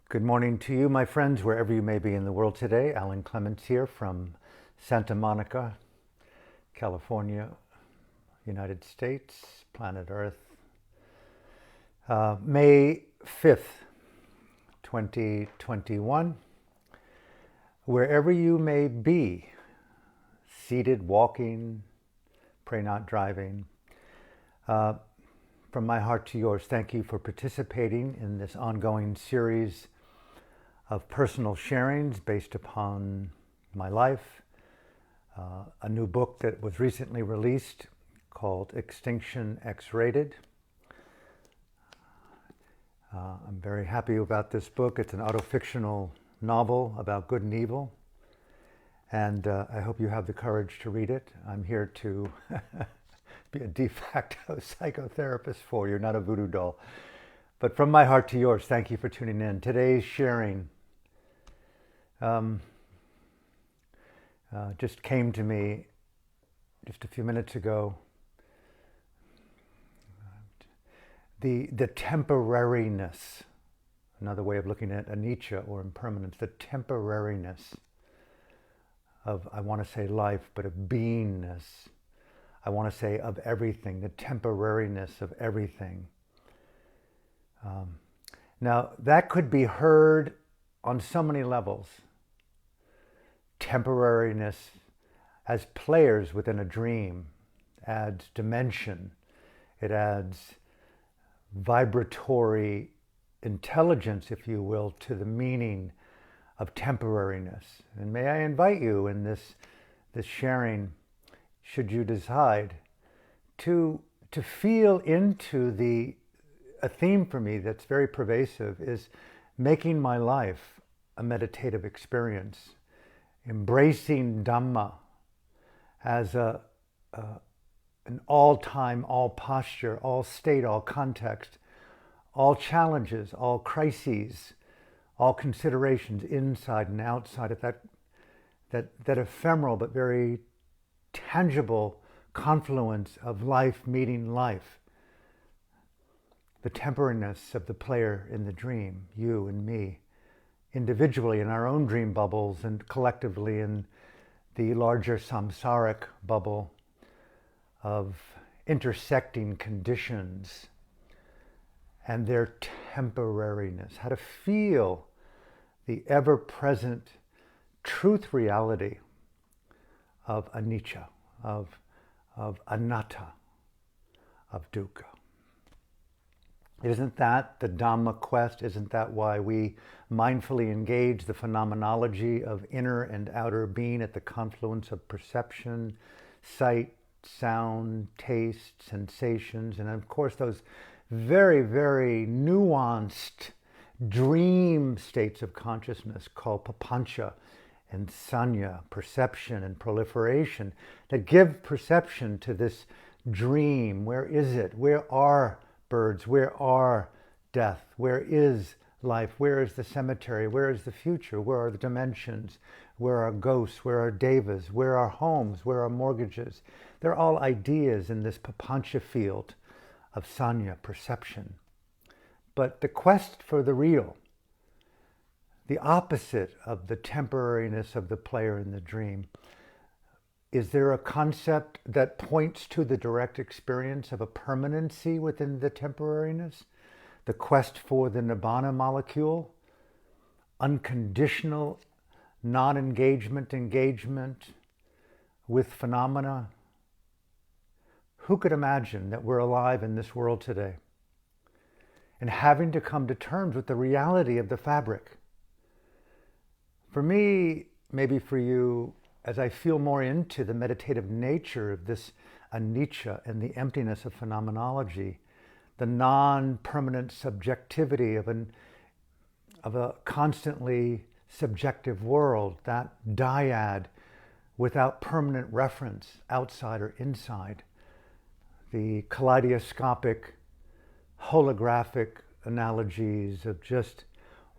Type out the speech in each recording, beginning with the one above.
Good morning to you, my friends, wherever you may be in the world today. Alan Clements here from Santa Monica, California, United States, planet Earth. May 5th, 2021. Wherever you may be, seated, walking, pray not driving. From my heart to yours, thank you for participating in this ongoing series of personal sharings based upon my life. A new book that was recently released called Extinction X-Rated. I'm very happy about this book. It's an autofictional novel about good and evil, and I hope you have the courage to read it. I'm here to be a de facto psychotherapist for you, not a voodoo doll. But from my heart to yours, thank you for tuning in. Today's sharing just came to me just a few minutes ago. The temporariness, another way of looking at anicca or impermanence, the temporariness of, I want to say life, but of beingness. I want to say of everything, the temporariness of everything. Now, that could be heard on so many levels. Temporariness as players within a dream adds dimension. It adds vibratory intelligence, if you will, to the meaning of temporariness. And may I invite you in this sharing, should you decide, to feel into a theme for me that's very pervasive is making my life a meditative experience, embracing Dhamma as an all-time, all posture, all state, all context, all challenges, all crises, all considerations inside and outside of that ephemeral but very tangible confluence of life meeting life. The temporariness of the player in the dream, you and me, individually in our own dream bubbles and collectively in the larger samsaric bubble of intersecting conditions and their temporariness. How to feel the ever-present truth reality of anicca, of anatta, of dukkha. Isn't that the Dhamma quest? Isn't that why we mindfully engage the phenomenology of inner and outer being at the confluence of perception, sight, sound, taste, sensations, and of course those very, very nuanced dream states of consciousness called papancha and sanya, perception and proliferation, that give perception to this dream. Where is it? Where are birds? Where are death? Where is life? Where is the cemetery? Where is the future? Where are the dimensions? Where are ghosts? Where are devas? Where are homes? Where are mortgages? They're all ideas in this papancha field of sanya, perception. But the quest for the real, the opposite of the temporariness of the player in the dream, is there a concept that points to the direct experience of a permanency within the temporariness? The quest for the nibbana molecule, unconditional non-engagement, engagement with phenomena. Who could imagine that we're alive in this world today and having to come to terms with the reality of the fabric? For me, maybe for you, as I feel more into the meditative nature of this anicca and the emptiness of phenomenology, the non-permanent subjectivity of a constantly subjective world, that dyad without permanent reference, outside or inside, the kaleidoscopic, holographic analogies of just,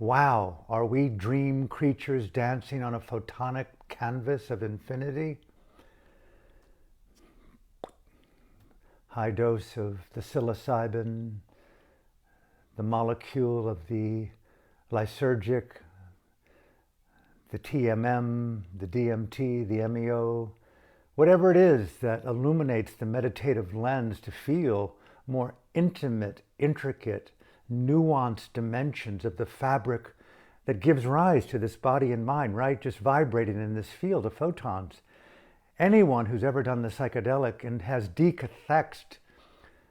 wow, are we dream creatures dancing on a photonic canvas of infinity? High dose of the psilocybin, the molecule of the lysergic, the TMM, the DMT, the MEO, whatever it is that illuminates the meditative lens to feel more intimate, intricate, nuanced dimensions of the fabric that gives rise to this body and mind, right? Just vibrating in this field of photons. Anyone who's ever done the psychedelic and has decathexed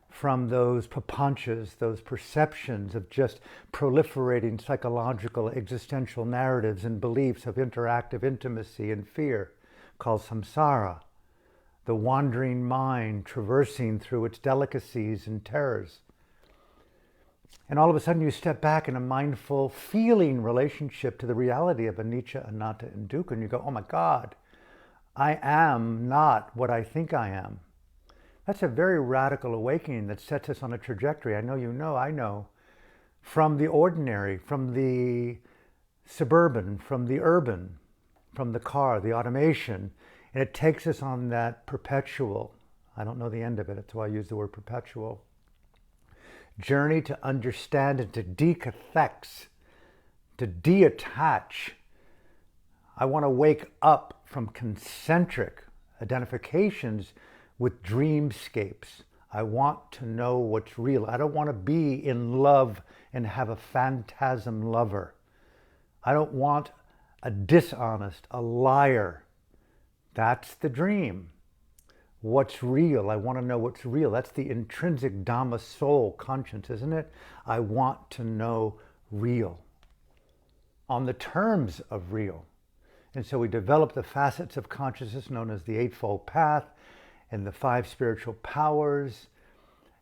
from those papanchas, those perceptions of just proliferating psychological existential narratives and beliefs of interactive intimacy and fear, called samsara, the wandering mind traversing through its delicacies and terrors. And all of a sudden you step back in a mindful, feeling relationship to the reality of anicca, anatta, and dukkha, and you go, oh my God, I am not what I think I am. That's a very radical awakening that sets us on a trajectory. I know you know, I know, from the ordinary, from the suburban, from the urban, from the car, the automation, and it takes us on that perpetual, I don't know the end of it, that's why I use the word perpetual, journey to understand and to decathex, to deattach. I want to wake up from concentric identifications with dreamscapes. I want to know what's real. I don't want to be in love and have a phantasm lover. I don't want a dishonest, a liar. That's the dream. What's real? I want to know what's real. That's the intrinsic Dhamma soul conscience, isn't it? I want to know real on the terms of real. And so we develop the facets of consciousness known as the Eightfold Path and the 5 spiritual powers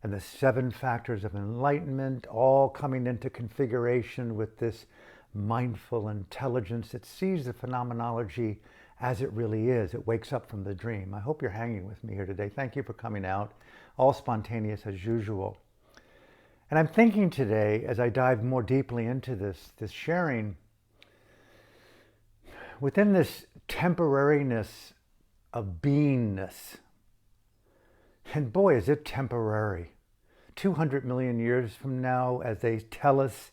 and the 7 factors of enlightenment, all coming into configuration with this mindful intelligence that sees the phenomenology as it really is. It wakes up from the dream. I hope you're hanging with me here today. Thank you for coming out. All spontaneous as usual. And I'm thinking today, as I dive more deeply into this sharing, within this temporariness of beingness, and boy, is it temporary. 200 million years from now, as they tell us,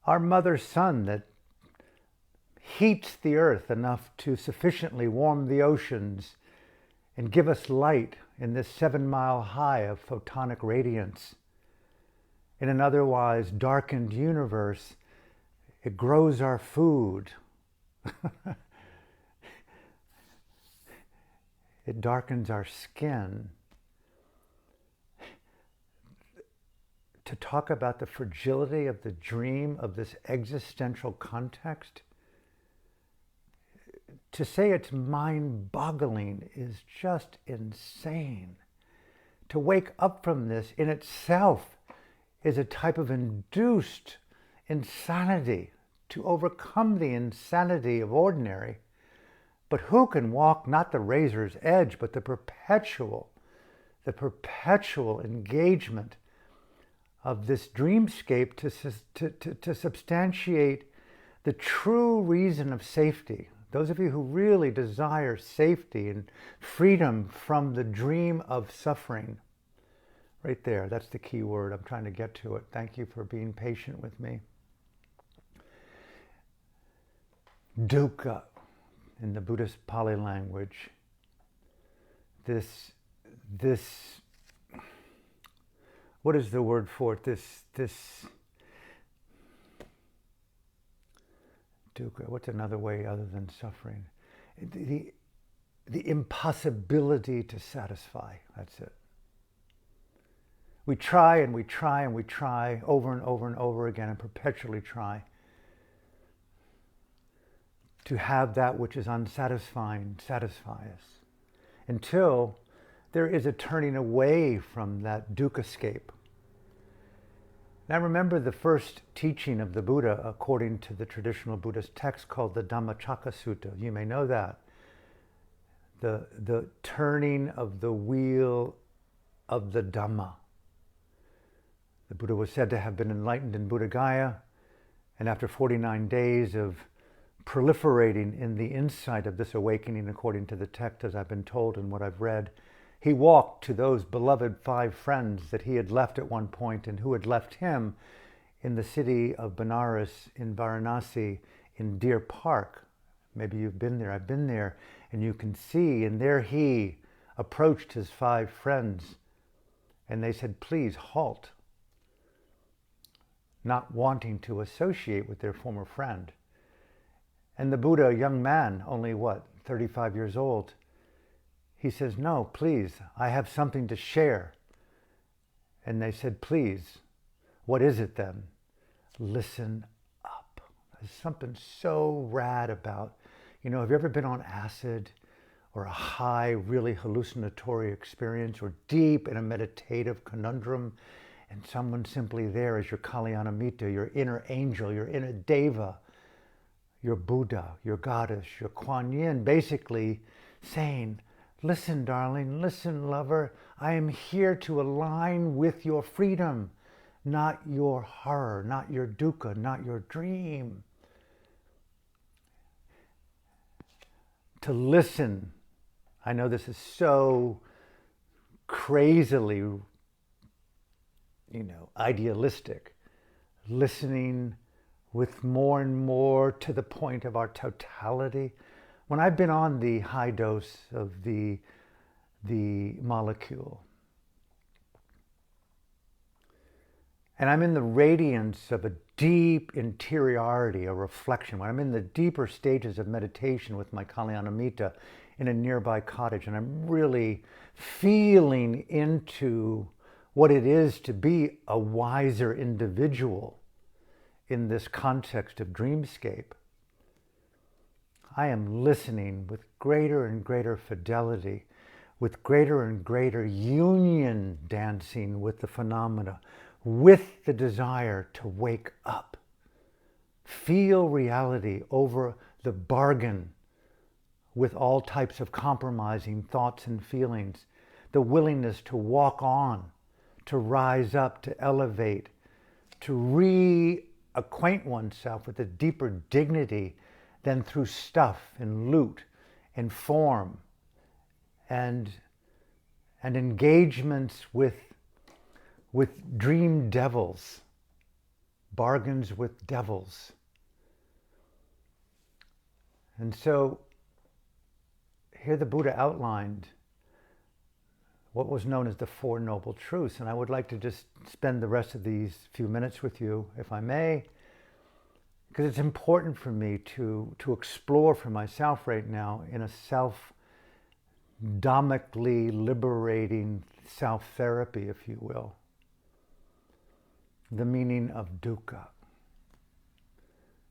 our mother sun that heats the earth enough to sufficiently warm the oceans and give us light in this 7-mile high of photonic radiance. In an otherwise darkened universe, it grows our food. It darkens our skin. To talk about the fragility of the dream of this existential context, to say it's mind-boggling is just insane. To wake up from this in itself is a type of induced insanity, to overcome the insanity of ordinary. But who can walk not the razor's edge, but the perpetual engagement of this dreamscape to substantiate the true reason of safety. Those of you who really desire safety and freedom from the dream of suffering, right there, that's the key word. I'm trying to get to it. Thank you for being patient with me. Dukkha, in the Buddhist Pali language, this what is the word for it? This dukkha, what's another way other than suffering? The impossibility to satisfy, that's it. We try and we try and we try over and over and over again and perpetually try to have that which is unsatisfying satisfy us until there is a turning away from that dukkha-scape. Now remember the first teaching of the Buddha according to the traditional Buddhist text called the Dhammacakka Sutta. You may know that. The turning of the wheel of the Dhamma. The Buddha was said to have been enlightened in Buddha Gaya, and after 49 days of proliferating in the insight of this awakening according to the text as I've been told and what I've read, he walked to those beloved 5 friends that he had left at one point and who had left him in the city of Benares, in Varanasi, in Deer Park. Maybe you've been there. I've been there. And you can see, and there he approached his 5 friends, and they said, please halt, not wanting to associate with their former friend. And the Buddha, a young man, only 35 years old, he says, no, please, I have something to share. And they said, please, what is it then? Listen up. There's something so rad about, have you ever been on acid or a high, really hallucinatory experience, or deep in a meditative conundrum, and someone simply there is your Kalyanamitta, your inner angel, your inner deva, your Buddha, your goddess, your Kuan Yin, basically saying, listen, darling, listen, lover, I am here to align with your freedom, not your horror, not your dukkha, not your dream. To listen. I know this is so crazily, idealistic. Listening with more and more to the point of our totality. When I've been on the high dose of the molecule, and I'm in the radiance of a deep interiority, a reflection, when I'm in the deeper stages of meditation with my Kalyanamitta in a nearby cottage, and I'm really feeling into what it is to be a wiser individual in this context of dreamscape, I am listening with greater and greater fidelity, with greater and greater union dancing with the phenomena, with the desire to wake up, feel reality over the bargain with all types of compromising thoughts and feelings, the willingness to walk on, to rise up, to elevate, to reacquaint oneself with a deeper dignity than through stuff and loot and form and engagements with dream devils, bargains with devils. And so here the Buddha outlined what was known as the Four Noble Truths. And I would like to just spend the rest of these few minutes with you, if I may, because it's important for me to explore for myself right now in a self-domically liberating self-therapy, if you will, the meaning of dukkha,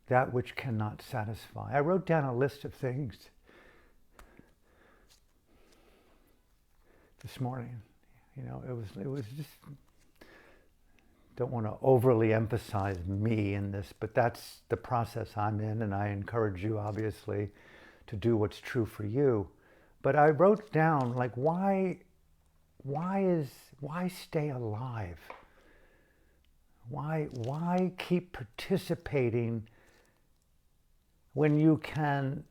that which cannot satisfy. I wrote down a list of things this morning. It was just, don't want to overly emphasize me in this, but that's the process I'm in, and I encourage you, obviously, to do what's true for you. But I wrote down, why stay alive? Why keep participating when you can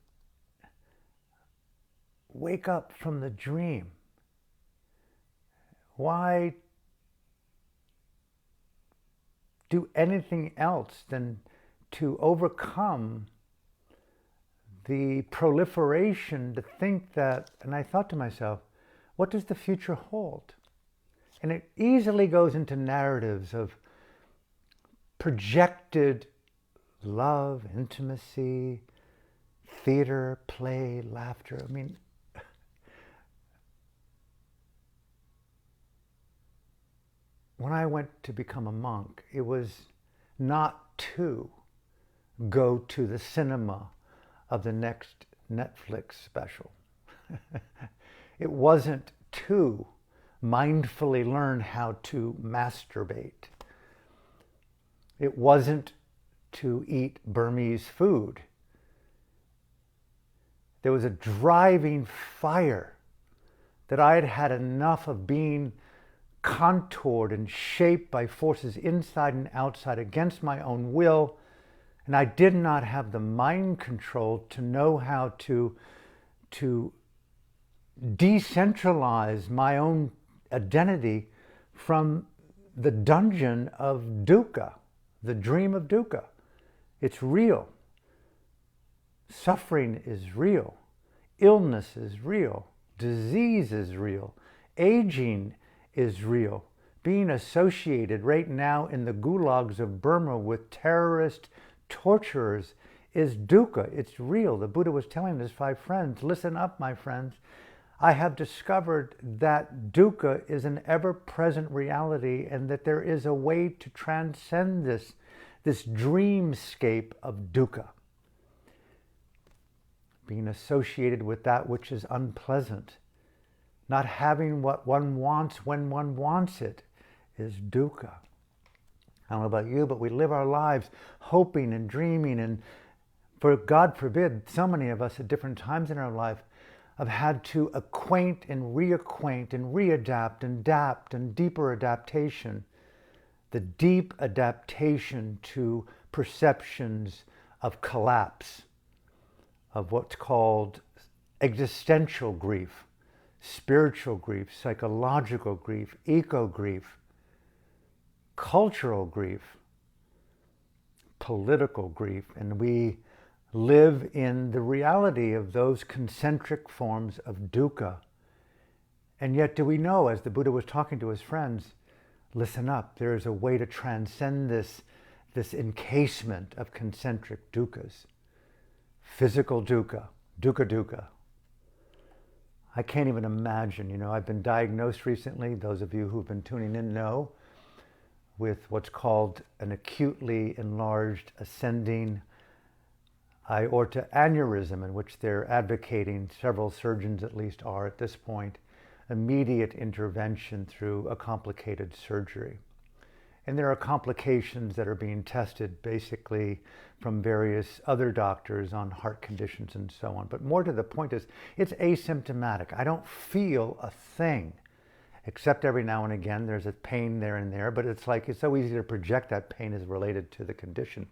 wake up from the dream? Why do anything else than to overcome the proliferation to think that, and I thought to myself, what does the future hold? And it easily goes into narratives of projected love, intimacy, theater, play, laughter. I mean, when I went to become a monk, it was not to go to the cinema of the next Netflix special. It wasn't to mindfully learn how to masturbate. It wasn't to eat Burmese food. There was a driving fire that I had had enough of being contoured and shaped by forces inside and outside against my own will, and I did not have the mind control to know how to decentralize my own identity from the dungeon of dukkha, the dream of dukkha. It's real. Suffering is real. Illness is real. Disease is real. Aging is real. Being associated right now in the gulags of Burma with terrorist torturers is dukkha. It's real. The Buddha was telling his 5 friends, listen up, my friends. I have discovered that dukkha is an ever-present reality and that there is a way to transcend this dreamscape of dukkha. Being associated with that which is unpleasant, not having what one wants when one wants it, is dukkha. I don't know about you, but we live our lives hoping and dreaming, and for God forbid, so many of us at different times in our life have had to acquaint and readapt and adapt and deeper adaptation. The deep adaptation to perceptions of collapse, of what's called existential grief, spiritual grief, psychological grief, eco-grief, cultural grief, political grief, and we live in the reality of those concentric forms of dukkha. And yet do we know, as the Buddha was talking to his friends, listen up, there is a way to transcend this encasement of concentric dukkhas. Physical dukkha, dukkha. I can't even imagine, I've been diagnosed recently, those of you who've been tuning in know, with what's called an acutely enlarged ascending aorta aneurysm, in which they're advocating, several surgeons at least are at this point, immediate intervention through a complicated surgery. And there are complications that are being tested basically from various other doctors on heart conditions and so on. But more to the point is, it's asymptomatic. I don't feel a thing, except every now and again there's a pain there and there, but it's so easy to project that pain is related to the condition.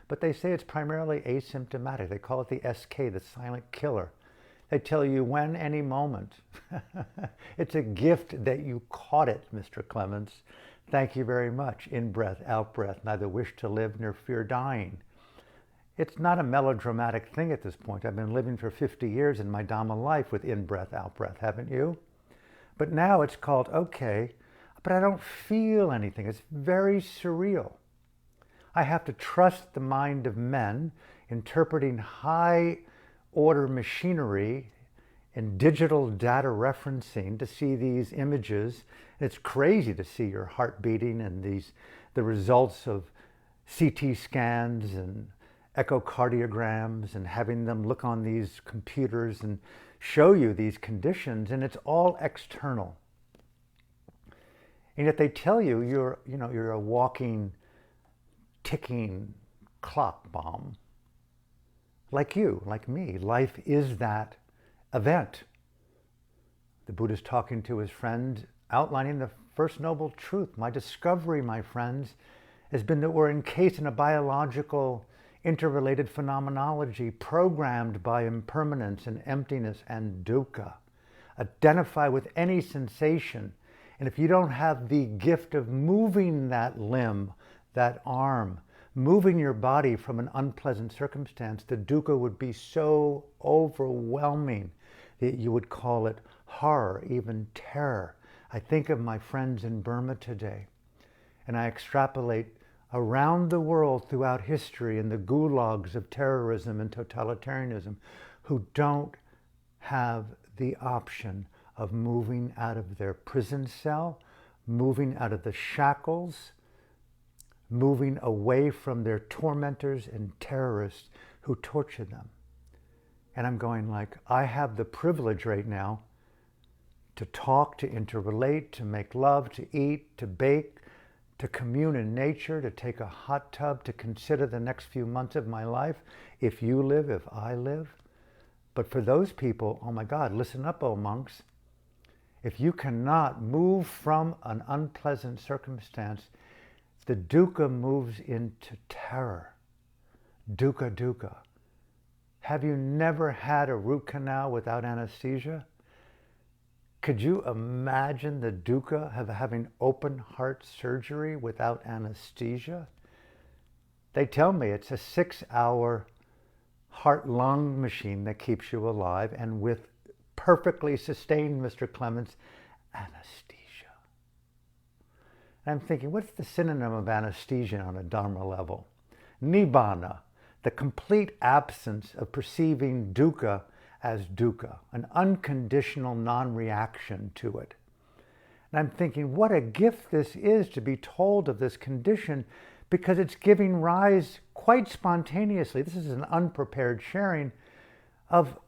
But they say it's primarily asymptomatic. They call it the SK, the silent killer. They tell you when, any moment. It's a gift that you caught it, Mr. Clements. Thank you very much. In breath, out breath, neither wish to live nor fear dying. It's not a melodramatic thing at this point. I've been living for 50 years in my Dhamma life with in breath, out breath, haven't you? But now it's called, okay, but I don't feel anything. It's very surreal. I have to trust the mind of men interpreting high order machinery and digital data referencing to see these images. And it's crazy to see your heart beating and the results of CT scans and echocardiograms and having them look on these computers and show you these conditions, and it's all external. And yet they tell you you're a walking, ticking clock bomb. Like you, like me. Life is that event. The Buddha's talking to his friend, outlining the first noble truth. My discovery, my friends, has been that we're encased in a biological, interrelated phenomenology programmed by impermanence and emptiness and dukkha. Identify with any sensation. And if you don't have the gift of moving that limb, that arm, moving your body from an unpleasant circumstance, the dukkha would be so overwhelming that you would call it horror, even terror. I think of my friends in Burma today, and I extrapolate around the world throughout history in the gulags of terrorism and totalitarianism who don't have the option of moving out of their prison cell, moving out of the shackles, moving away from their tormentors and terrorists who torture them. And I'm going like, I have the privilege right now to talk, to interrelate, to make love, to eat, to bake, to commune in nature, to take a hot tub, to consider the next few months of my life, if you live, if I live. But for those people, oh my God, listen up, oh monks. If you cannot move from an unpleasant circumstance, the dukkha moves into terror. Dukkha. Have you never had a root canal without anesthesia? Could you imagine the dukkha of having open heart surgery without anesthesia? They tell me it's a 6-hour heart-lung machine that keeps you alive, and with perfectly sustained, Mr. Clements, anesthesia. And I'm thinking, what's the synonym of anesthesia on a Dharma level? Nibbana, the complete absence of perceiving dukkha as dukkha, an unconditional non-reaction to it. And I'm thinking, what a gift this is to be told of this condition, because it's giving rise quite spontaneously. This is an unprepared sharing of,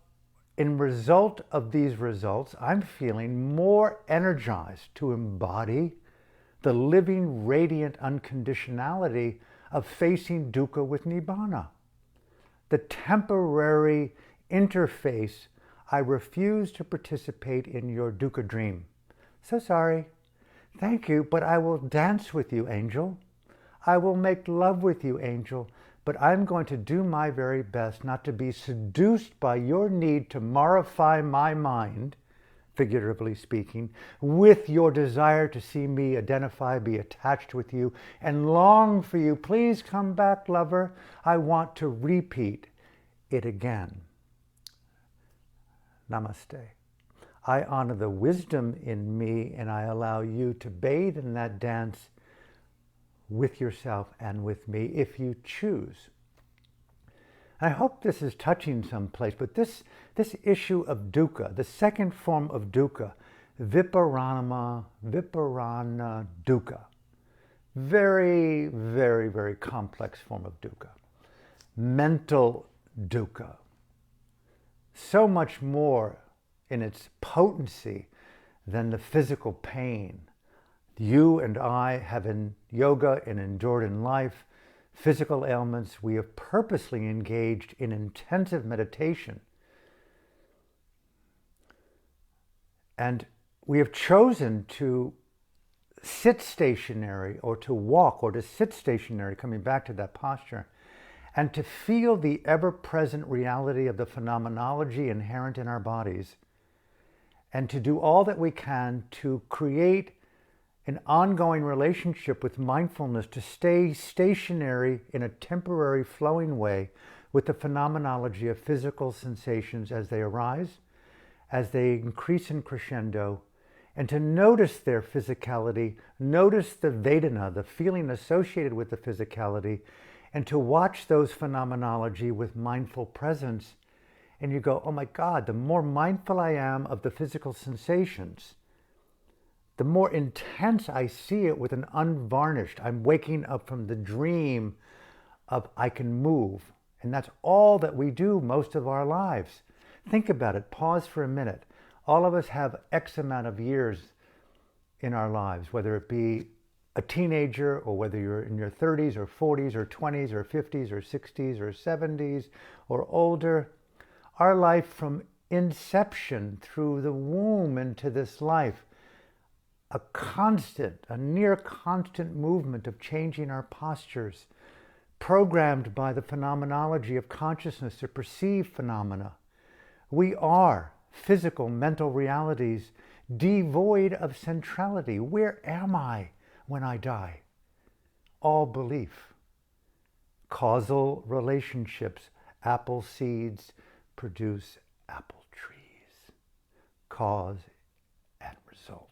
in result of these results, I'm feeling more energized to embody the living, radiant unconditionality of facing dukkha with nibbana. The temporary interface, I refuse to participate in your dukkha dream. So sorry. Thank you, but I will dance with you, angel. I will make love with you, angel, but I'm going to do my very best not to be seduced by your need to morify my mind, figuratively speaking, with your desire to see me identify, be attached with you, and long for you. Please come back, lover. I want to repeat it again. Namaste. I honor the wisdom in me, and I allow you to bathe in that dance with yourself and with me if you choose. I hope this is touching someplace, but this issue of dukkha, the second form of dukkha, viparana dukkha, very, very, very complex form of dukkha. Mental dukkha, so much more in its potency than the physical pain you and I have in yoga and endured in life. Physical ailments, we have purposely engaged in intensive meditation. And we have chosen to sit stationary, or to walk, or to sit stationary, coming back to that posture, and to feel the ever-present reality of the phenomenology inherent in our bodies, and to do all that we can to create an ongoing relationship with mindfulness, to stay stationary in a temporary flowing way with the phenomenology of physical sensations as they arise, as they increase in crescendo, and to notice their physicality, notice the Vedana, the feeling associated with the physicality, and to watch those phenomenology with mindful presence. And you go, oh my God, the more mindful I am of the physical sensations, the more intense I see it with an unvarnished, I'm waking up from the dream of I can move. And that's all that we do most of our lives. Think about it. Pause for a minute. All of us have X amount of years in our lives, whether it be a teenager, or whether you're in your 30s or 40s or 20s or 50s or 60s or 70s or older. Our life from inception through the womb into this life, a near constant movement of changing our postures, programmed by the phenomenology of consciousness to perceive phenomena. We are physical, mental realities devoid of centrality. Where am I when I die? All belief. Causal relationships. Apple seeds produce apple trees. Cause and result.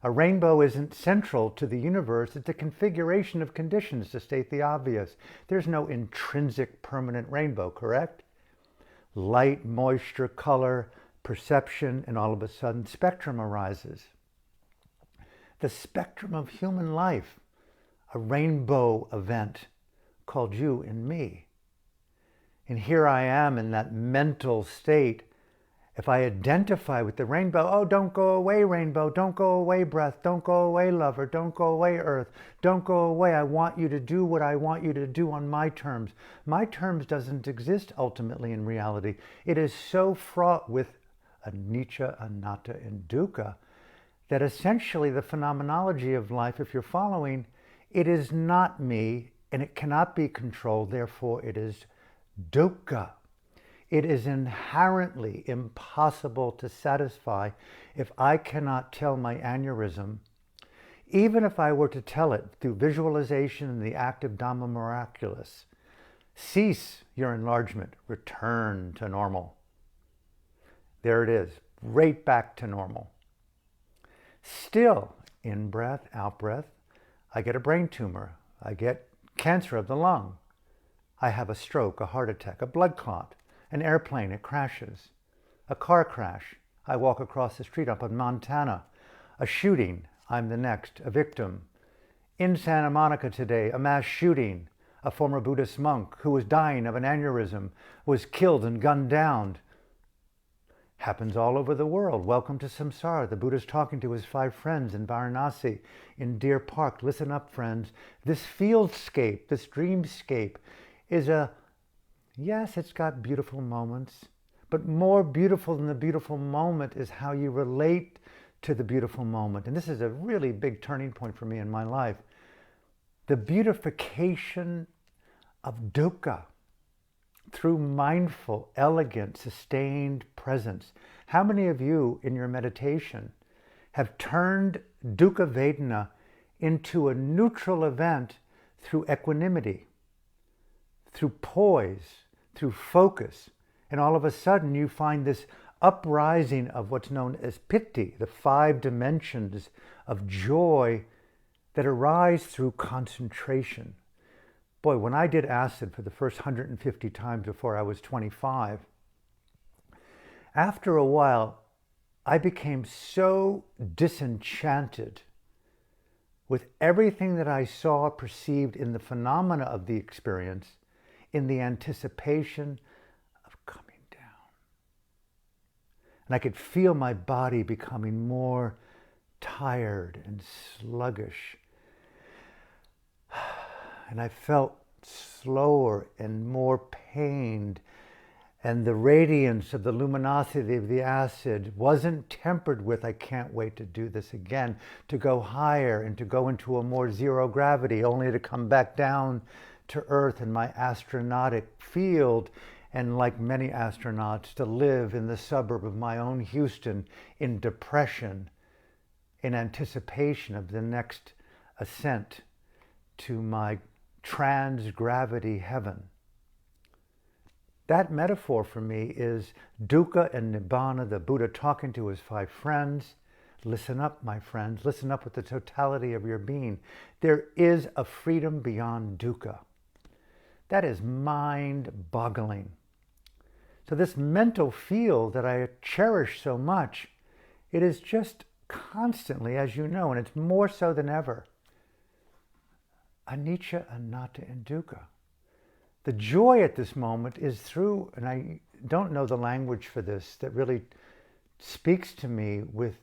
A rainbow isn't central to the universe. It's a configuration of conditions, to state the obvious. There's no intrinsic permanent rainbow, correct? Light, moisture, color, perception, and all of a sudden spectrum arises. The spectrum of human life, a rainbow event called you and me. And here I am in that mental state. If I identify with the rainbow, oh, don't go away, rainbow, don't go away, breath, don't go away, lover, don't go away, earth, don't go away. I want you to do what I want you to do on my terms. My terms doesn't exist ultimately in reality. It is so fraught with anicca, anatta, and dukkha that essentially the phenomenology of life, if you're following, it is not me and it cannot be controlled, therefore it is dukkha. It is inherently impossible to satisfy if I cannot tell my aneurysm, even if I were to tell it through visualization and the act of Dhamma miraculous, cease your enlargement, return to normal. There it is, right back to normal. Still, in breath, out breath, I get a brain tumor, I get cancer of the lung, I have a stroke, a heart attack, a blood clot, an airplane, it crashes, a car crash, I walk across the street up in Montana, a shooting, I'm the next, a victim. In Santa Monica today, a mass shooting, a former Buddhist monk who was dying of an aneurysm was killed and gunned down. Happens all over the world. Welcome to samsara. The Buddha's talking to his 5 friends in Varanasi, in Deer Park. Listen up, friends. This fieldscape, this dreamscape is yes, it's got beautiful moments, but more beautiful than the beautiful moment is how you relate to the beautiful moment. And this is a really big turning point for me in my life. The beautification of dukkha through mindful, elegant, sustained presence. How many of you in your meditation have turned dukkha vedana into a neutral event through equanimity, through poise, through focus, and all of a sudden you find this uprising of what's known as piti, the 5 dimensions of joy that arise through concentration. Boy, when I did acid for the first 150 times before I was 25, after a while, I became so disenchanted with everything that I saw, perceived in the phenomena of the experience, in the anticipation of coming down. And I could feel my body becoming more tired and sluggish. And I felt slower and more pained. And the radiance of the luminosity of the acid wasn't tempered with, I can't wait to do this again, to go higher and to go into a more zero gravity, only to come back down to earth in my astronautic field, and like many astronauts, to live in the suburb of my own Houston in depression, in anticipation of the next ascent to my trans-gravity heaven. That metaphor for me is dukkha and nibbana, the Buddha talking to his 5 friends. Listen up, my friends. Listen up with the totality of your being. There is a freedom beyond dukkha. That is mind-boggling. So this mental field that I cherish so much, it is just constantly, as you know, and it's more so than ever, anicca, anatta, and dukkha. The joy at this moment is through, and I don't know the language for this that really speaks to me with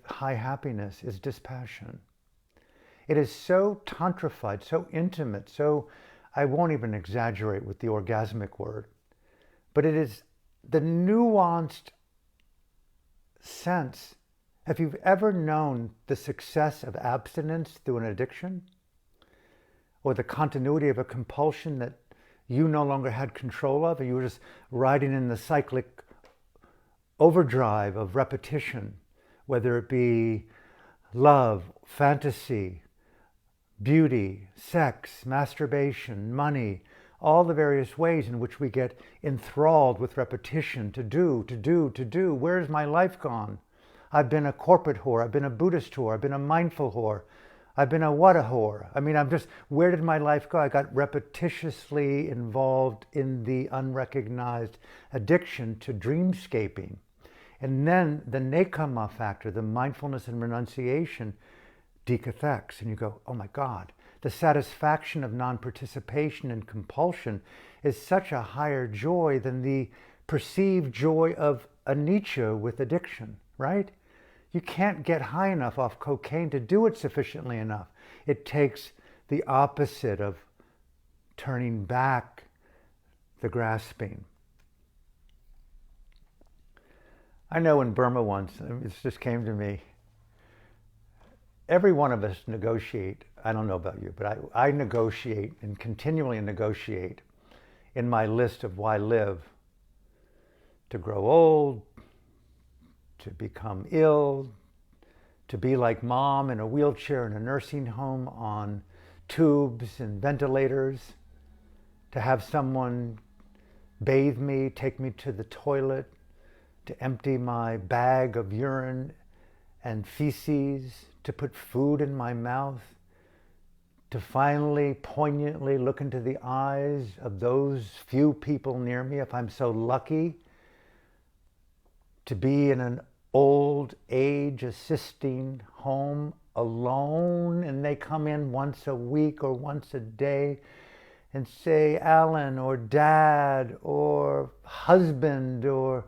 high happiness, is dispassion. It is so tantrified, so intimate, so, I won't even exaggerate with the orgasmic word, but it is the nuanced sense. If you've ever known the success of abstinence through an addiction, or the continuity of a compulsion that you no longer had control of, and you were just riding in the cyclic overdrive of repetition, whether it be love, fantasy, beauty, sex, masturbation, money, all the various ways in which we get enthralled with repetition, to do. Where's my life gone? I've been a corporate whore, I've been a Buddhist whore, I've been a mindful whore, I've been a what a whore. I mean, where did my life go? I got repetitiously involved in the unrecognized addiction to dreamscaping. And then the nekama factor, the mindfulness and renunciation, decathects. And you go, oh my God, the satisfaction of non-participation and compulsion is such a higher joy than the perceived joy of anicca with addiction, right? You can't get high enough off cocaine to do it sufficiently enough. It takes the opposite of turning back the grasping. I know in Burma once, it just came to me, every one of us negotiate, I don't know about you, but I negotiate and continually negotiate in my list of why live, to grow old, to become ill, to be like mom in a wheelchair in a nursing home on tubes and ventilators, to have someone bathe me, take me to the toilet, to empty my bag of urine and feces, to put food in my mouth, to finally poignantly look into the eyes of those few people near me, if I'm so lucky, to be in an old age assisting home alone, and they come in once a week or once a day and say, Alan or Dad or husband or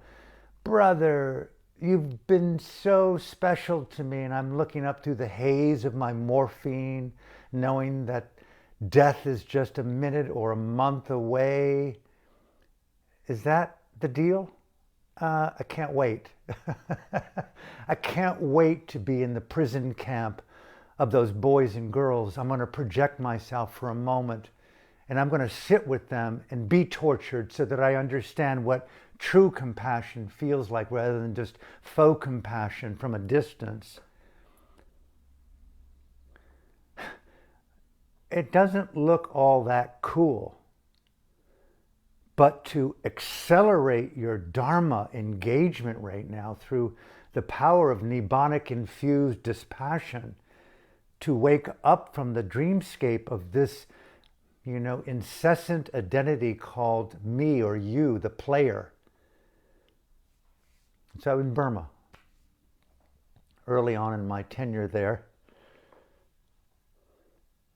brother, you've been so special to me. And I'm looking up through the haze of my morphine, knowing that death is just a minute or a month away. Is that the deal? I can't wait. I can't wait to be in the prison camp of those boys and girls. I'm going to project myself for a moment, and I'm going to sit with them and be tortured so that I understand what true compassion feels like, rather than just faux compassion from a distance. It doesn't look all that cool. But to accelerate your Dharma engagement right now through the power of Nibbanic-infused dispassion, to wake up from the dreamscape of this, incessant identity called me or you, the player. So in Burma, early on in my tenure there,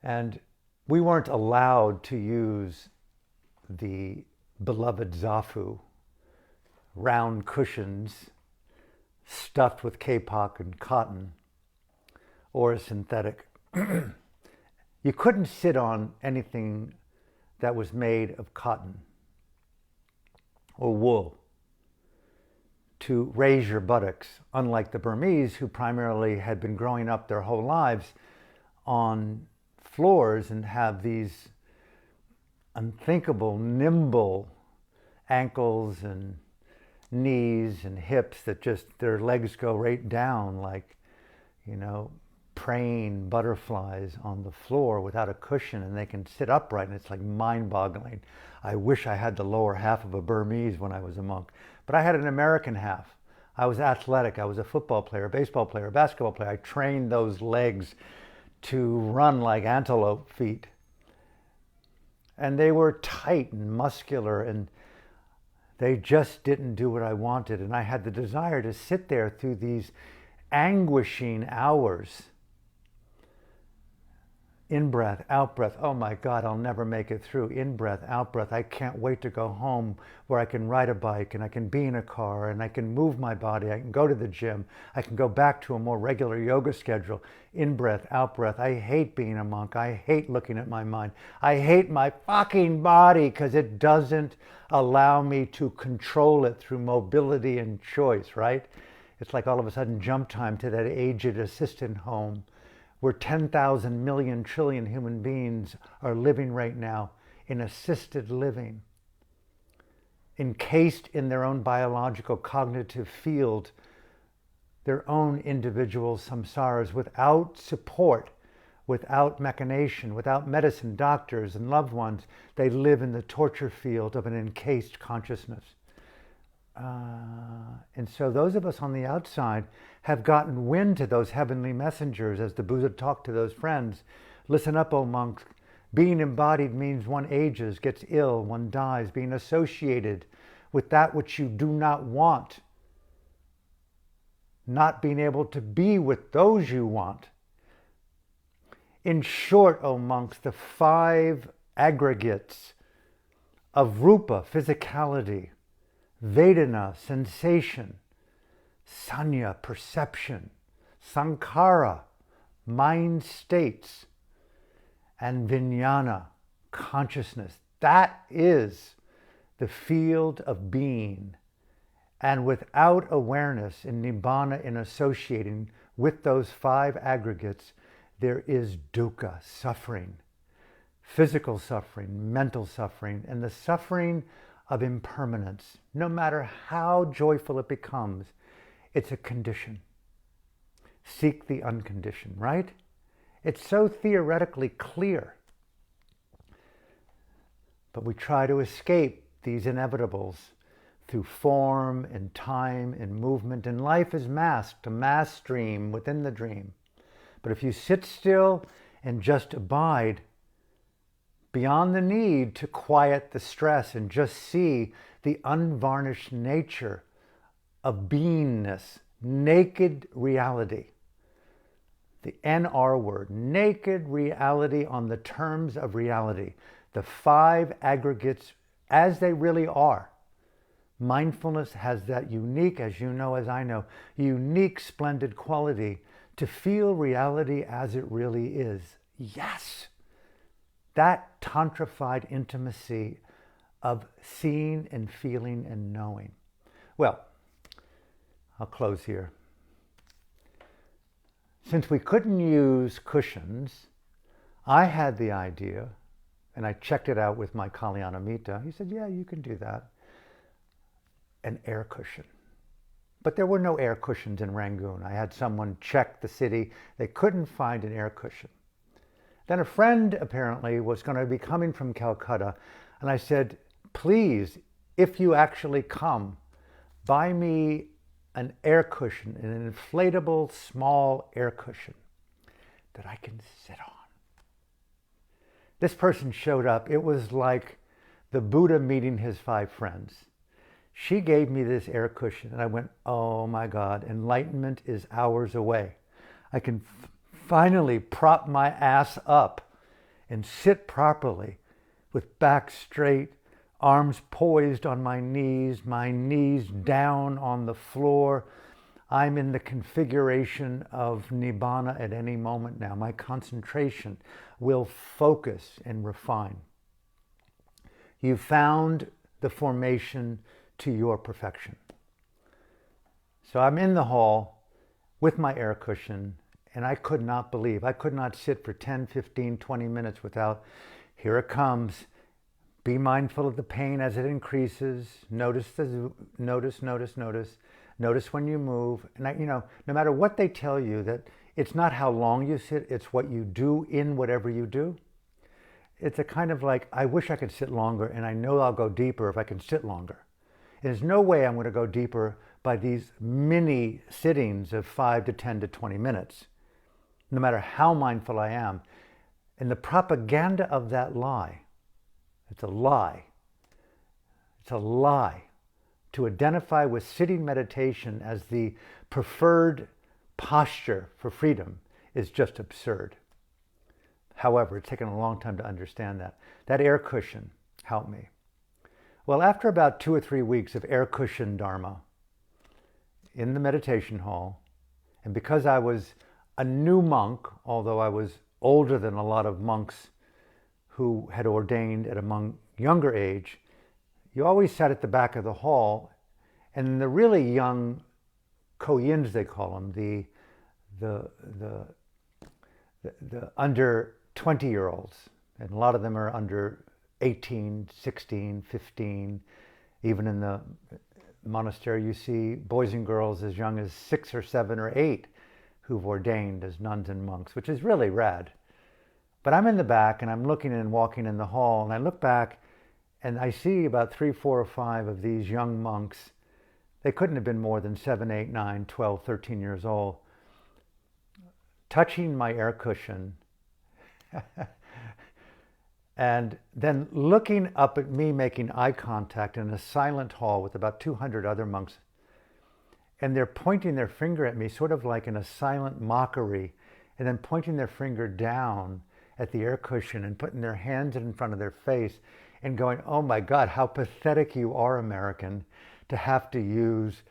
and we weren't allowed to use the beloved zafu, round cushions stuffed with kapok and cotton, or a synthetic. You couldn't sit on anything that was made of cotton or wool to raise your buttocks, unlike the Burmese, who primarily had been growing up their whole lives on floors and have these unthinkable, nimble ankles and knees and hips that just, their legs go right down like, praying butterflies on the floor without a cushion, and they can sit upright, and it's like mind-boggling. I wish I had the lower half of a Burmese when I was a monk, but I had an American half. I was athletic. I was a football player, baseball player, basketball player. I trained those legs to run like antelope feet. And they were tight and muscular, and they just didn't do what I wanted. And I had the desire to sit there through these anguishing hours. In-breath, out-breath. Oh my God, I'll never make it through. In-breath, out-breath. I can't wait to go home where I can ride a bike and I can be in a car and I can move my body. I can go to the gym. I can go back to a more regular yoga schedule. In-breath, out-breath. I hate being a monk. I hate looking at my mind. I hate my fucking body because it doesn't allow me to control it through mobility and choice, right? It's like all of a sudden jump time to that aged assistant home where 10,000 million trillion human beings are living right now in assisted living, encased in their own biological cognitive field, their own individual samsaras, without support, without machination, without medicine, doctors, and loved ones. They live in the torture field of an encased consciousness. And so those of us on the outside have gotten wind to those heavenly messengers, as the Buddha talked to those friends. Listen up, O monks. Being embodied means one ages, gets ill, one dies. Being associated with that which you do not want. Not being able to be with those you want. In short, O monks, the 5 aggregates of rupa, physicality, Vedana, sensation, sanya, perception, sankhara, mind states, and vijnana, consciousness. That is the field of being. And without awareness in nibbana, in associating with those 5 aggregates, there is dukkha, suffering, physical suffering, mental suffering, and the suffering of impermanence. No matter how joyful it becomes, it's a condition. seek the unconditioned, right? It's so theoretically clear. But we try to escape these inevitables through form and time and movement, and life is masked, a mass stream within the dream. But if you sit still and just abide, beyond the need to quiet the stress and just see the unvarnished nature of beingness, naked reality, the NR word, naked reality on the terms of reality, the five aggregates as they really are. Mindfulness has that unique, as you know, as I know, unique, splendid quality to feel reality as it really is. Yes, that tantrified intimacy of seeing and feeling and knowing. Well, I'll close here. Since we couldn't use cushions, I had the idea, and I checked it out with my Kalyanamita. He said, yeah, you can do that. An air cushion. But there were no air cushions in Rangoon. I had someone check the city. They couldn't find an air cushion. Then a friend apparently was going to be coming from Calcutta, and I said, please, if you actually come, buy me an air cushion, an inflatable small air cushion that I can sit on. This person showed up. It was like the Buddha meeting his five friends. She gave me this air cushion, and I went, oh my God, enlightenment is hours away. I can finally prop my ass up and sit properly with back straight, arms poised on my knees down on the floor. I'm in the configuration of Nibbana at any moment now. My concentration will focus and refine. You found the formation to your perfection. So I'm in the hall with my air cushion, and I could not believe, I could not sit for 10, 15, 20 minutes without, here it comes. Be mindful of the pain as it increases. Notice when you move. And no matter what they tell you, that it's not how long you sit, it's what you do in whatever you do. It's a kind of like, I wish I could sit longer, and I know I'll go deeper if I can sit longer. There's no way I'm going to go deeper by these mini sittings of 5 to 10 to 20 minutes, no matter how mindful I am. And the propaganda of that lie, it's a lie. It's a lie. To identify with sitting meditation as the preferred posture for freedom is just absurd. However, it's taken a long time to understand that. That air cushion helped me. Well, after about 2 or 3 weeks of air cushion dharma in the meditation hall, and because I was a new monk, although I was older than a lot of monks who had ordained at a younger age, you always sat at the back of the hall, and the really young koyins, they call them, the under 20-year-olds, and a lot of them are under 18, 16, 15. Even in the monastery, you see boys and girls as young as 6 or 7 or 8 who've ordained as nuns and monks, which is really rad. But I'm in the back, and I'm looking and walking in the hall, and I look back, and I see about 3, 4, or 5 of these young monks. They couldn't have been more than 7, 8, 9, 12, 13 years old, touching my air cushion and then looking up at me, making eye contact in a silent hall with about 200 other monks. And they're pointing their finger at me, sort of like in a silent mockery, and then pointing their finger down at the air cushion and putting their hands in front of their face and going, oh my God, how pathetic you are, American, to have to use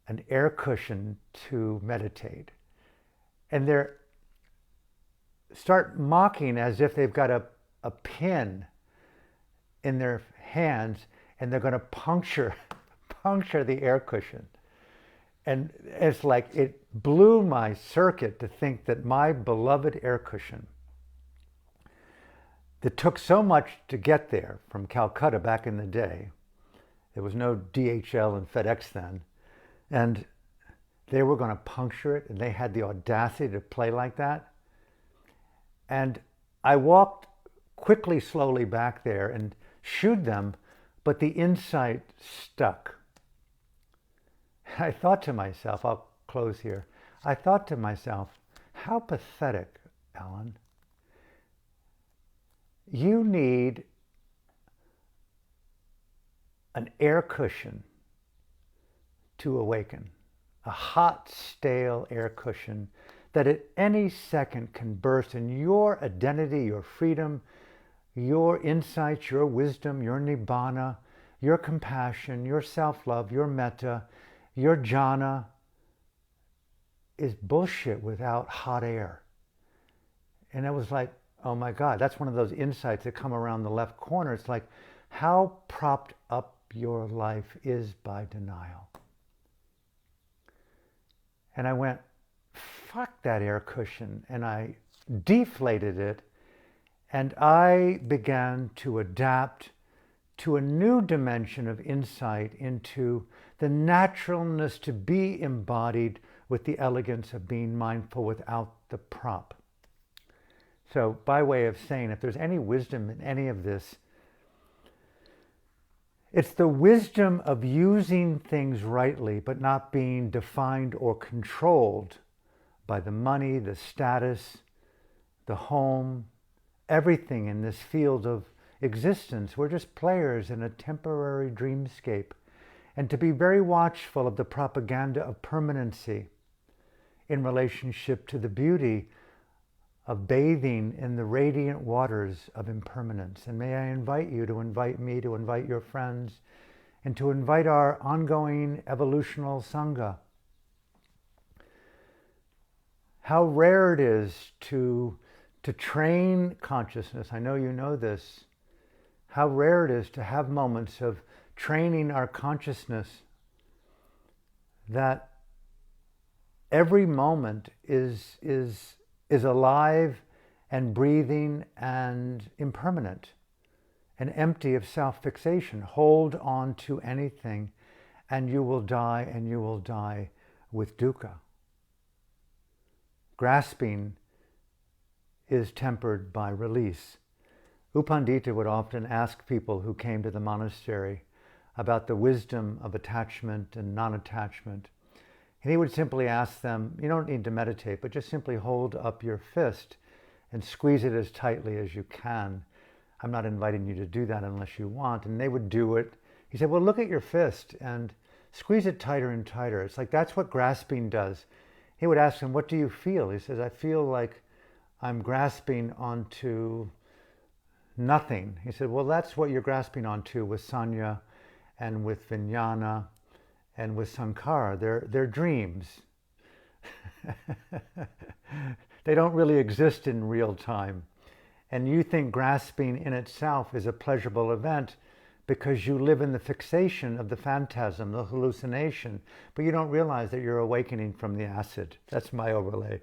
an air cushion to meditate. And they start mocking as if they've got a pin in their hands and they're going to puncture the air cushion. And it's like it blew my circuit to think that my beloved air cushion that took so much to get there from Calcutta back in the day. There was no DHL and FedEx then. And they were going to puncture it, and they had the audacity to play like that. And I walked quickly, slowly back there and shooed them, but the insight stuck. I thought to myself, I'll close here, I thought to myself, how pathetic, Alan. You need an air cushion to awaken, a hot, stale air cushion that at any second can burst, and your identity, your freedom, your insights, your wisdom, your nibbana, your compassion, your self-love, your metta, your jhana is bullshit without hot air. And it was like, oh my God, that's one of those insights that come around the left corner. It's like how propped up your life is by denial. And I went, fuck that air cushion. And I deflated it. And I began to adapt to a new dimension of insight into the naturalness to be embodied with the elegance of being mindful without the prop. So by way of saying, if there's any wisdom in any of this, it's the wisdom of using things rightly, but not being defined or controlled by the money, the status, the home, everything in this field of existence. We're just players in a temporary dreamscape. And to be very watchful of the propaganda of permanency in relationship to the beauty of bathing in the radiant waters of impermanence. And may I invite you to invite me, to invite your friends, and to invite our ongoing evolutional Sangha. How rare it is to train consciousness. I know you know this. How rare it is to have moments of training our consciousness that every moment is alive and breathing and impermanent and empty of self-fixation. Hold on to anything and you will die, and you will die with dukkha. Grasping is tempered by release. U Pandita would often ask people who came to the monastery about the wisdom of attachment and non-attachment. And he would simply ask them, you don't need to meditate, but just simply hold up your fist and squeeze it as tightly as you can. I'm not inviting you to do that unless you want. And they would do it. He said, well, look at your fist and squeeze it tighter and tighter. It's like, that's what grasping does. He would ask him, what do you feel? He says, I feel like I'm grasping onto nothing. He said, well, that's what you're grasping onto with Sanya and with Vijnana and with Sankara. They're dreams. They don't really exist in real time. And you think grasping in itself is a pleasurable event because you live in the fixation of the phantasm, the hallucination, but you don't realize that you're awakening from the acid. That's my overlay.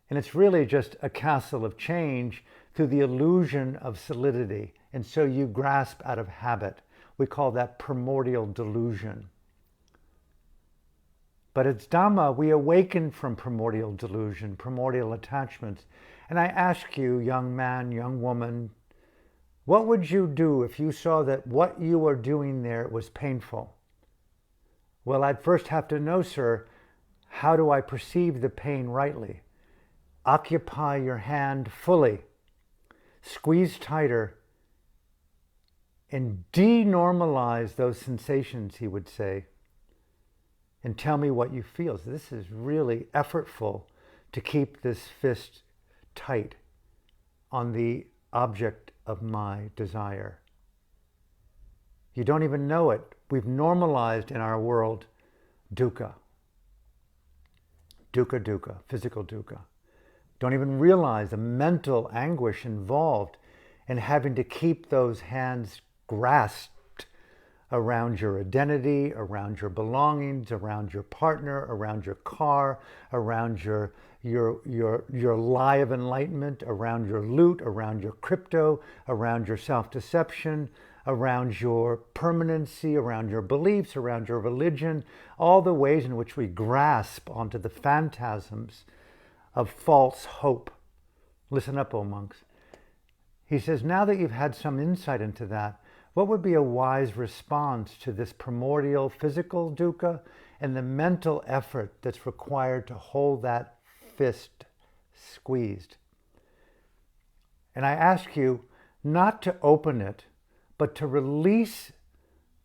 And it's really just a castle of change through the illusion of solidity. And so you grasp out of habit. We call that primordial delusion. But it's Dhamma, we awaken from primordial delusion, primordial attachments. And I ask you, young man, young woman, what would you do if you saw that what you were doing there was painful? Well, I'd first have to know, sir, how do I perceive the pain rightly? Occupy your hand fully, squeeze tighter, and denormalize those sensations, he would say, and tell me what you feel. So this is really effortful to keep this fist tight on the object of my desire. You don't even know it. We've normalized in our world dukkha. Dukkha, dukkha, physical dukkha. Don't even realize the mental anguish involved in having to keep those hands grasped around your identity, around your belongings, around your partner, around your car, around your lie of enlightenment, around your loot, around your crypto, around your self-deception, around your permanency, around your beliefs, around your religion, all the ways in which we grasp onto the phantasms of false hope. Listen up, O monks. He says, now that you've had some insight into that, what would be a wise response to this primordial physical dukkha and the mental effort that's required to hold that fist squeezed? And I ask you not to open it, but to release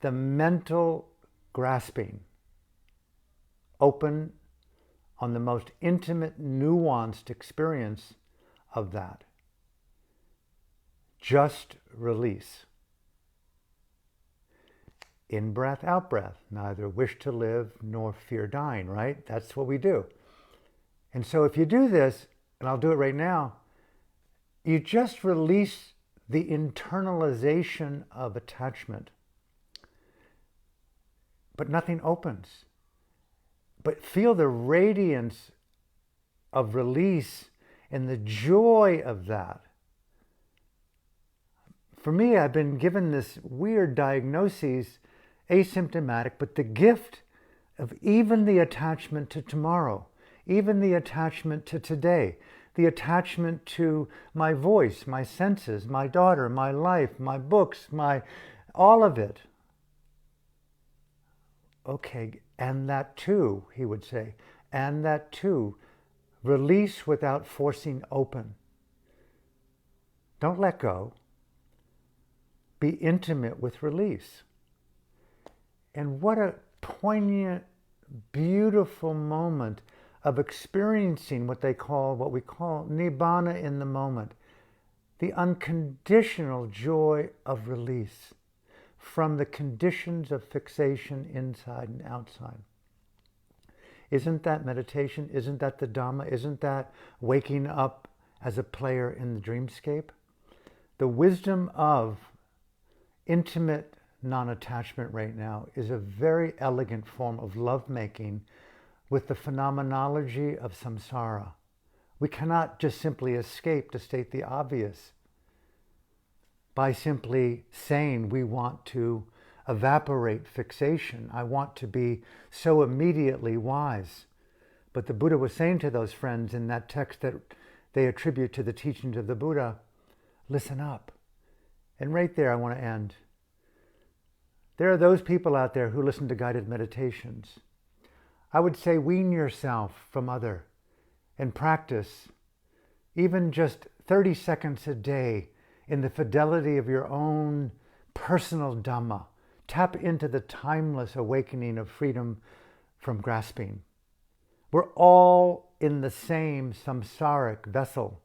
the mental grasping. Open on the most intimate, nuanced experience of that. Just release. In breath, out breath. Neither wish to live nor fear dying, right? That's what we do. And so if you do this, and I'll do it right now, you just release the internalization of attachment. But nothing opens. But feel the radiance of release and the joy of that. For me, I've been given this weird diagnosis, asymptomatic, but the gift of even the attachment to tomorrow, even the attachment to today, the attachment to my voice, my senses, my daughter, my life, my books, all of it. Okay, and that too, he would say, and that too, release without forcing open. Don't let go. Be intimate with release. And what a poignant, beautiful moment of experiencing what we call nibbana in the moment, the unconditional joy of release from the conditions of fixation inside and outside. Isn't that meditation? Isn't that the Dhamma? Isn't that waking up as a player in the dreamscape? The wisdom of intimate non-attachment right now is a very elegant form of lovemaking with the phenomenology of samsara. We cannot just simply escape, to state the obvious, by simply saying we want to evaporate fixation. I want to be so immediately wise. But the Buddha was saying to those friends in that text that they attribute to the teachings of the Buddha, listen up. And right there I want to end. There are those people out there who listen to guided meditations. I would say wean yourself from other and practice even just 30 seconds a day in the fidelity of your own personal Dhamma. Tap into the timeless awakening of freedom from grasping. We're all in the same samsaric vessel.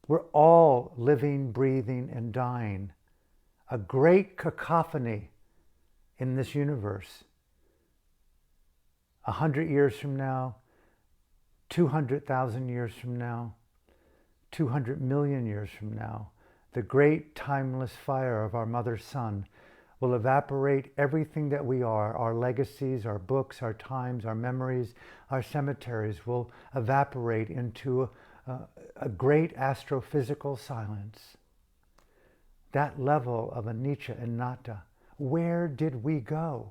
We're all living, breathing, and dying. A great cacophony in this universe. 100 years from now, 200,000 years from now, 200 million years from now, the great timeless fire of our mother sun will evaporate everything that we are. Our legacies, our books, our times, our memories, our cemeteries will evaporate into a great astrophysical silence. That level of anicca and anatta, where did we go?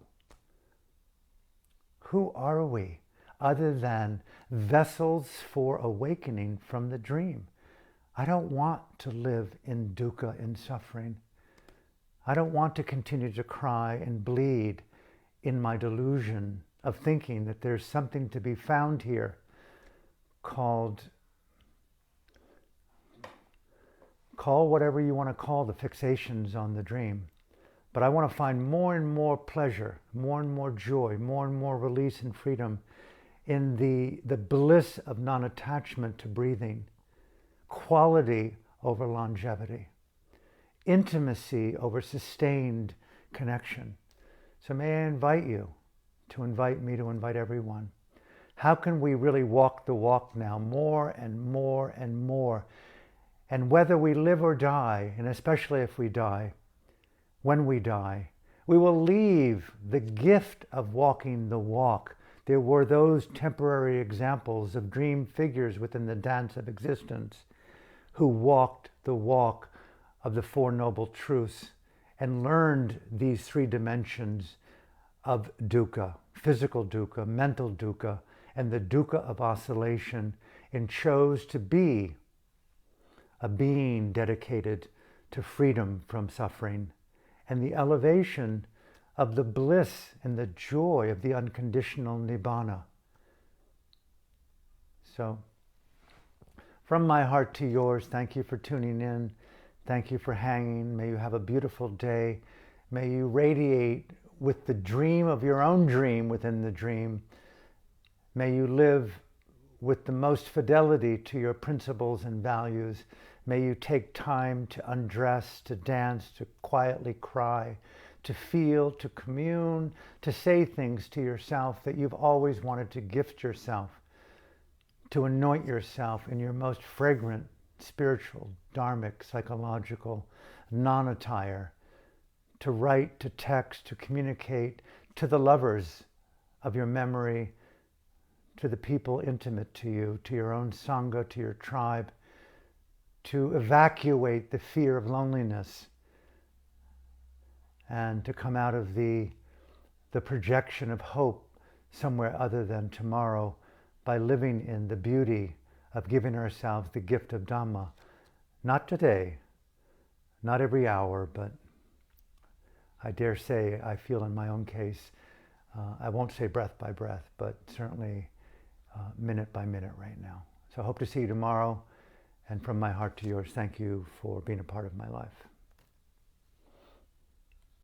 Who are we other than vessels for awakening from the dream? I don't want to live in dukkha and suffering. I don't want to continue to cry and bleed in my delusion of thinking that there's something to be found here call whatever you want to call the fixations on the dream. But I want to find more and more pleasure, more and more joy, more and more release and freedom in the bliss of non-attachment to breathing, quality over longevity, intimacy over sustained connection. So may I invite you to invite me to invite everyone. How can we really walk the walk now more and more and more? And whether we live or die, and especially if we die, when we die, we will leave the gift of walking the walk. There were those temporary examples of dream figures within the dance of existence who walked the walk of the Four Noble Truths and learned these three dimensions of dukkha, physical dukkha, mental dukkha, and the dukkha of oscillation, and chose to be a being dedicated to freedom from suffering and the elevation of the bliss and the joy of the unconditional nibbana. So, from my heart to yours, thank you for tuning in. Thank you for hanging. May you have a beautiful day. May you radiate with the dream of your own dream within the dream. May you live with the most fidelity to your principles and values. May you take time to undress, to dance, to quietly cry, to feel, to commune, to say things to yourself that you've always wanted to gift yourself, to anoint yourself in your most fragrant, spiritual, dharmic, psychological non-attire, to write, to text, to communicate to the lovers of your memory, to the people intimate to you, to your own sangha, to your tribe, to evacuate the fear of loneliness and to come out of the projection of hope somewhere other than tomorrow by living in the beauty of giving ourselves the gift of Dhamma. Not today, not every hour, but I dare say, I feel in my own case, I won't say breath by breath, but certainly minute by minute right now. So I hope to see you tomorrow. And from my heart to yours, thank you for being a part of my life.